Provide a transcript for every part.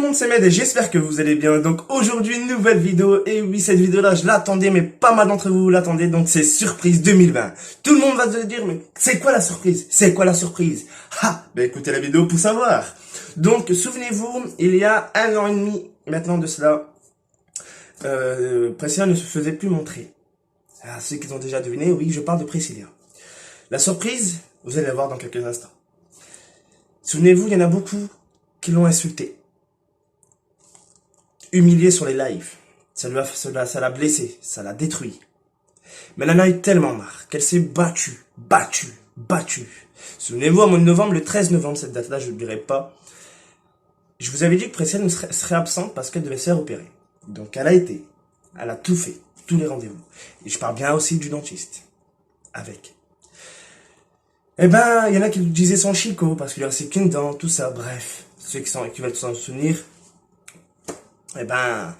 monde, c'est Med et j'espère que vous allez bien. Donc aujourd'hui, une nouvelle vidéo. Et oui, cette vidéo-là, je l'attendais, mais pas mal d'entre vous l'attendaient. Donc c'est surprise 2020. Tout le monde va se dire, mais c'est quoi la surprise? C'est quoi la surprise? Ah, ben écoutez la vidéo pour savoir. Donc souvenez-vous, il y a 1 an et demi maintenant de cela, Priscilla ne se faisait plus montrer. Ah, ceux qui ont déjà deviné, oui, je parle de Priscilla. La surprise, vous allez la voir dans quelques instants. Souvenez-vous, il y en a beaucoup qui l'ont insulté, humilié sur les lives. Ça l'a blessé, ça l'a détruit. Mais elle en a eu tellement marre qu'elle s'est battue. Souvenez-vous, au mois de novembre, le 13 novembre, cette date-là, je n'oublierai pas. Je vous avais dit que Priscilla serait absente parce qu'elle devait se faire opérer. Donc elle a tout fait, tous les rendez-vous. Et je parle bien aussi du dentiste. Avec. Eh ben, il y en a qui disaient son chicot parce qu'il lui restait qu'une dent, tout ça, bref. Ceux qui veulent s'en souvenir, eh ben,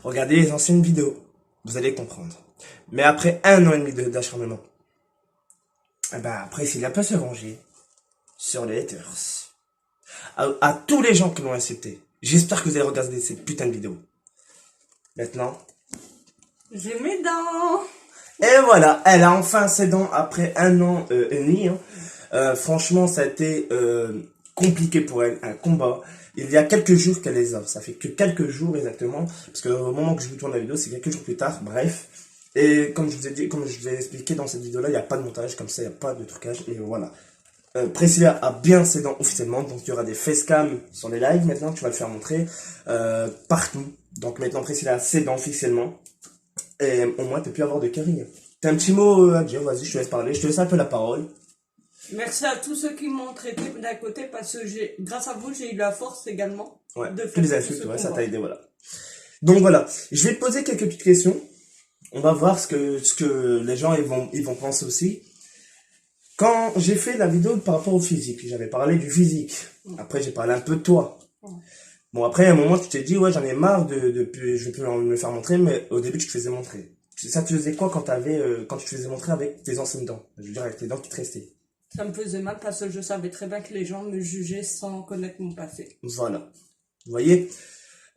regardez les anciennes vidéos. Vous allez comprendre. Mais après 1 an et demi d'acharnement, eh ben, après, s'il a pas se venger sur les haters, à tous les gens qui l'ont insulté, j'espère que vous allez regarder cette putain de vidéo. Maintenant, j'ai mes dents. Et voilà, elle a enfin ses dents après 1 an et demi. Franchement, ça a été compliqué pour elle, un combat. Il y a quelques jours qu'elle les a. Ça fait que quelques jours exactement, parce que au moment que je vous tourne la vidéo, c'est quelques jours plus tard. Bref. Et comme je vous ai dit, comme je vous ai expliqué dans cette vidéo-là, il n'y a pas de montage, comme ça, il n'y a pas de trucage. Et voilà. Priscilla a bien ses dents officiellement, donc il y aura des facecam sur les lives maintenant. Tu vas le faire montrer partout. Donc maintenant, Priscilla a ses dents officiellement. Et au moins, tu peux plus avoir de caries. T'as un petit mot à dire, vas-y, je te laisse parler, je te laisse un peu la parole. Merci à tous ceux qui m'ont traité d'un côté parce que grâce à vous, j'ai eu la force également de faire les insultes, ouais, ça t'a aidé, voilà. Donc voilà, je vais te poser quelques petites questions. On va voir ce que les gens ils vont penser aussi. Quand j'ai fait la vidéo par rapport au physique, j'avais parlé du physique. Après, j'ai parlé un peu de toi. Bon, après, à un moment, tu t'es dit, ouais, j'en ai marre je vais plus me faire montrer, mais au début, tu te faisais montrer. Ça te faisait quoi quand tu te faisais montrer avec tes anciennes dents? Je veux dire, avec tes dents qui te restaient. Ça me faisait mal parce que je savais très bien que les gens me jugeaient sans connaître mon passé. Voilà. Vous voyez?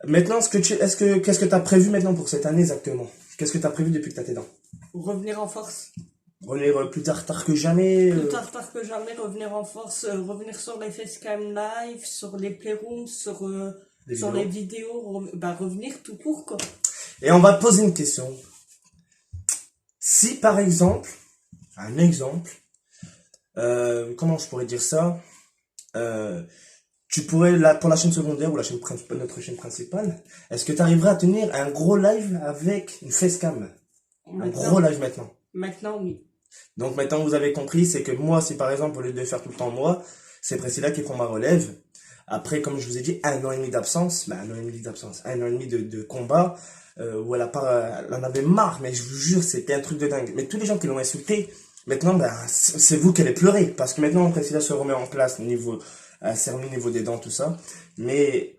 Maintenant, qu'est-ce que t'as prévu maintenant pour cette année exactement? Qu'est-ce que t'as prévu depuis que t'as tes dents? Revenir en force. Revenir plus tard que jamais. Plus tard que jamais, revenir en force, revenir sur les facecam live, sur les playrooms, sur les vidéos, revenir tout court, quoi. Et on va te poser une question. Si par exemple, comment je pourrais dire ça, tu pourrais, pour la chaîne secondaire ou la chaîne principale, notre chaîne principale, est-ce que tu arriverais à tenir un gros live avec une facecam? Un gros live maintenant? Maintenant, oui. Donc maintenant vous avez compris, c'est que moi, si par exemple, au lieu de faire tout le temps moi, c'est Priscilla qui prend ma relève. Après, comme je vous ai dit, 1 an et demi d'absence, 1 an et demi de combat, où elle en avait marre, mais je vous jure, c'était un truc de dingue. Mais tous les gens qui l'ont insulté, maintenant, c'est vous qui allez pleurer, parce que maintenant, Priscilla se remet en place elle s'est remis au niveau des dents, tout ça. Mais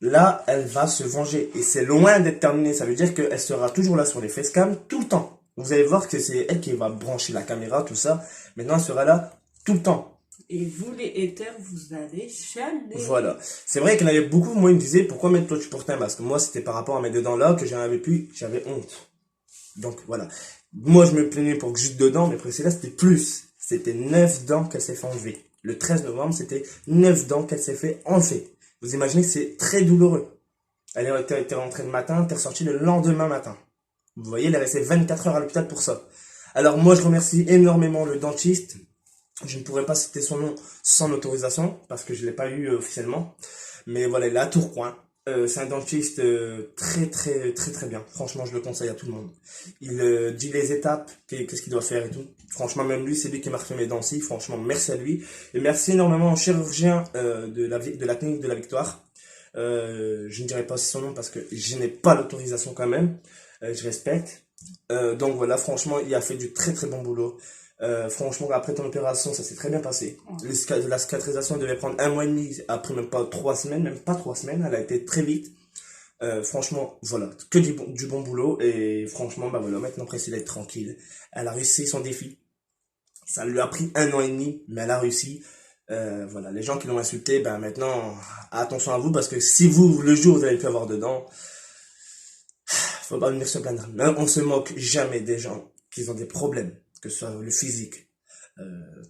là, elle va se venger, et c'est loin d'être terminé. Ça veut dire qu'elle sera toujours là sur les facecam tout le temps. Vous allez voir que c'est elle qui va brancher la caméra, tout ça. Maintenant, elle sera là tout le temps. Et vous, les haters, vous allez chialer. Voilà. C'est vrai qu'il y en avait beaucoup, moi, ils me disaient, pourquoi toi tu portais un masque? Moi, c'était par rapport à mes 2 dents-là que j'en avais plus, j'avais honte. Donc, voilà. Moi, je me plaignais pour juste 2 dents, mais Priscilla, c'était plus. C'était 9 dents qu'elle s'est fait enlever. Le 13 novembre, c'était 9 dents qu'elle s'est fait enlever. Vous imaginez que c'est très douloureux. Elle était rentrée le matin, elle est ressortie le lendemain matin. Vous voyez, elle est restée 24 heures à l'hôpital pour ça. Alors, moi, je remercie énormément le dentiste. Je ne pourrais pas citer son nom sans autorisation, parce que je ne l'ai pas eu officiellement. Mais voilà, il est à Tourcoing. C'est un dentiste très bien. Franchement, je le conseille à tout le monde. Il dit les étapes, qu'est-ce qu'il doit faire et tout. Franchement, même lui, c'est lui qui m'a refait mes dents aussi. Franchement, merci à lui. Et merci énormément au chirurgien de la clinique de la Victoire. Je ne dirai pas son nom parce que je n'ai pas l'autorisation quand même. Je respecte. Donc voilà, franchement, il a fait du très bon boulot. Franchement, après ton opération, ça s'est très bien passé. La cicatrisation devait prendre 1 mois et demi, après même pas 3 semaines, elle a été très vite. Franchement, voilà, que du bon boulot. Et franchement, voilà, maintenant Priscilla est tranquille. Elle a réussi son défi. Ça lui a pris 1 an et demi, mais elle a réussi. Voilà, les gens qui l'ont insulté, ben maintenant, attention à vous, parce que si vous, le jour où vous allez plus avoir dedans, faut pas venir se plaindre. Mais on se moque jamais des gens qui ont des problèmes, que ce soit le physique,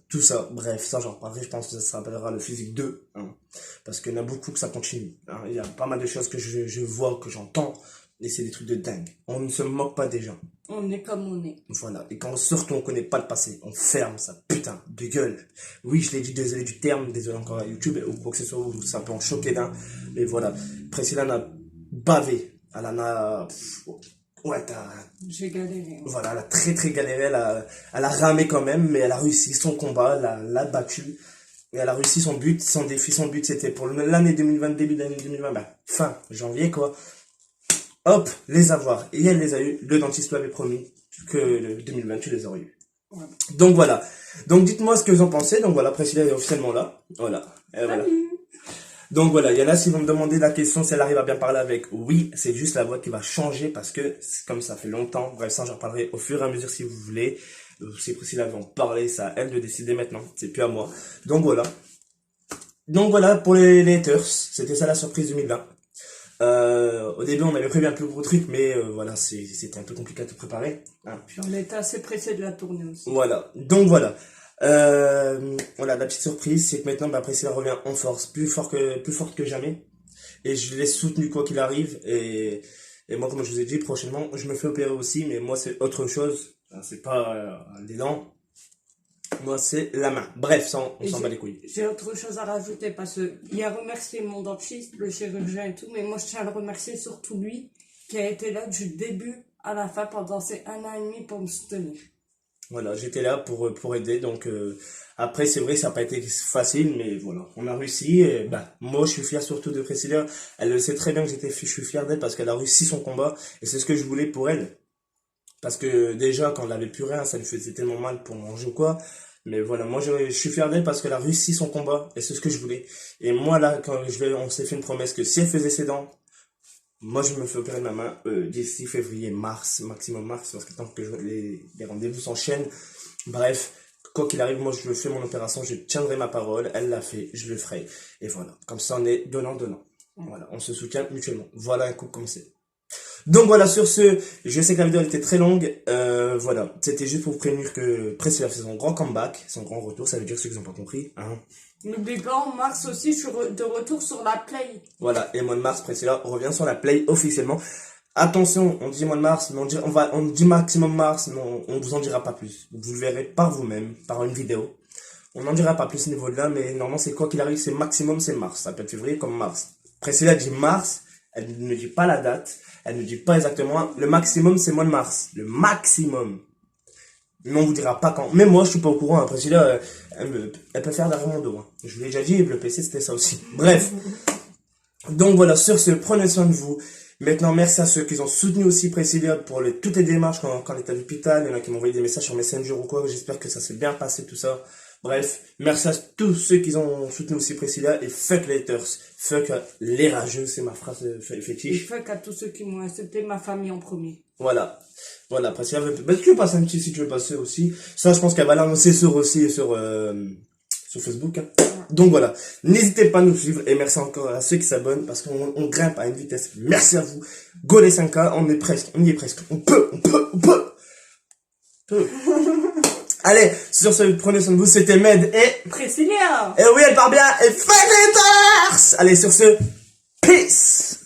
tout ça. Bref, ça j'en reparlerai, je pense que ça s'appellera le physique 2, hein, parce qu'il y en a beaucoup que ça continue. Hein. Il y a pas mal de choses que je vois, que j'entends, et c'est des trucs de dingue. On ne se moque pas des gens. On est comme on est. Voilà, et quand surtout on connaît pas le passé, on ferme sa putain de gueule. Oui, je l'ai dit, désolé du terme, désolé encore à YouTube, ou quoi que ce soit, où ça peut en choquer d'un. Mais voilà, Priscilla n'a bavé. Elle en a... Ouais, j'ai galéré. Voilà, elle a très très galéré, elle a ramé quand même, mais elle a réussi son combat, elle a battu. Et elle a réussi son but, son défi, son but c'était pour l'année 2020, début d'année 2020, bah, fin janvier quoi. Hop, les avoir. Et elle les a eu. Le dentiste lui avait promis que le 2020, tu les aurais eu. Ouais. Donc voilà. Donc dites-moi ce que vous en pensez. Donc voilà, Priscilla est officiellement là. Voilà. Et voilà. Donc voilà, il y en a qui vont me demander la question si elle arrive à bien parler avec. Oui, c'est juste la voix qui va changer parce que comme ça fait longtemps. Bref, ça j'en parlerai au fur et à mesure si vous voulez. Si Priscilla veut en parler, c'est à elle de décider maintenant. C'est plus à moi. Donc voilà. Donc voilà pour les haters. C'était ça la surprise 2020. Au début on avait prévu un plus gros truc mais voilà c'était un peu compliqué à te préparer hein. Puis on était assez pressé de la tournée aussi. Voilà, donc voilà voilà la petite surprise c'est que maintenant Priscilla revient en force plus forte que jamais et je l'ai soutenu quoi qu'il arrive et moi comme je vous ai dit prochainement je me fais opérer aussi mais moi c'est autre chose c'est pas les dents. Moi, c'est la main. Bref, ça, on s'en bat les couilles. J'ai autre chose à rajouter parce qu'il a remercié mon dentiste, le chirurgien et tout, mais moi, je tiens à le remercier surtout lui qui a été là du début à la fin pendant ces 1 an et demi pour me soutenir. Voilà, j'étais là pour aider. Donc, après, c'est vrai, ça n'a pas été facile, mais voilà, on a réussi. Et, moi, je suis fier surtout de Priscilla. Elle le sait très bien que je suis fier d'elle parce qu'elle a réussi son combat et c'est ce que je voulais pour elle. Parce que déjà, quand elle n'avait plus rien, ça lui faisait tellement mal pour manger ou quoi. Mais voilà, moi je suis fier d'elle parce qu'elle a réussi son combat et c'est ce que je voulais. Et moi là, quand on s'est fait une promesse que si elle faisait ses dents, moi je me fais opérer de ma main d'ici février, mars, maximum mars, parce que tant que les rendez-vous s'enchaînent. Bref, quoi qu'il arrive, moi je fais mon opération, je tiendrai ma parole, elle l'a fait, je le ferai. Et voilà, comme ça on est donnant-donnant. Voilà, on se soutient mutuellement. Voilà un coup comme c'est. Donc voilà, sur ce, je sais que la vidéo était très longue, voilà, c'était juste pour vous prévenir que Priscilla fait son grand comeback, son grand retour, ça veut dire ceux qui n'ont pas compris, hein. N'oublie pas, en mars aussi, je suis de retour sur la Play. Voilà, et mois de mars, Priscilla revient sur la Play officiellement. Attention, on dit mois de mars, mais on dit maximum mars, mais on vous en dira pas plus. Vous le verrez par vous-même, par une vidéo. On n'en dira pas plus au niveau de là, mais normalement c'est quoi qu'il arrive, c'est maximum, c'est mars, ça peut être février comme mars. Priscilla dit mars, elle ne dit pas la date. Elle ne dit pas exactement. Le maximum, c'est mois de mars. Le maximum. Mais on vous dira pas quand. Même moi, je suis pas au courant. Après, là, elle peut faire derrière mon dos. Hein. Je vous l'ai déjà dit, le PC, c'était ça aussi. Bref. Donc voilà, sur ce, prenez soin de vous. Maintenant, merci à ceux qui ont soutenu aussi Priscilla pour toutes les démarches quand elle était à l'hôpital. Il y en a qui m'ont envoyé des messages sur Messenger ou quoi. J'espère que ça s'est bien passé, tout ça. Bref, merci à tous ceux qui ont soutenu aussi Priscilla et fuck les haters, fuck les rageux, c'est ma phrase fétiche. Et fuck à tous ceux qui m'ont accepté, ma famille en premier. Voilà, Priscilla tu veux passer un petit si tu veux passer aussi. Ça, je pense qu'elle va l'annoncer sur Facebook. Hein. Donc voilà, n'hésitez pas à nous suivre et merci encore à ceux qui s'abonnent parce qu'on grimpe à une vitesse. Merci à vous. Go les 5K, on y est presque. On peut. Allez, sur ce, prenez soin de vous, c'était Med et Priscilla. Et oui, elle part bien, et fuck les haters. Allez, sur ce, peace.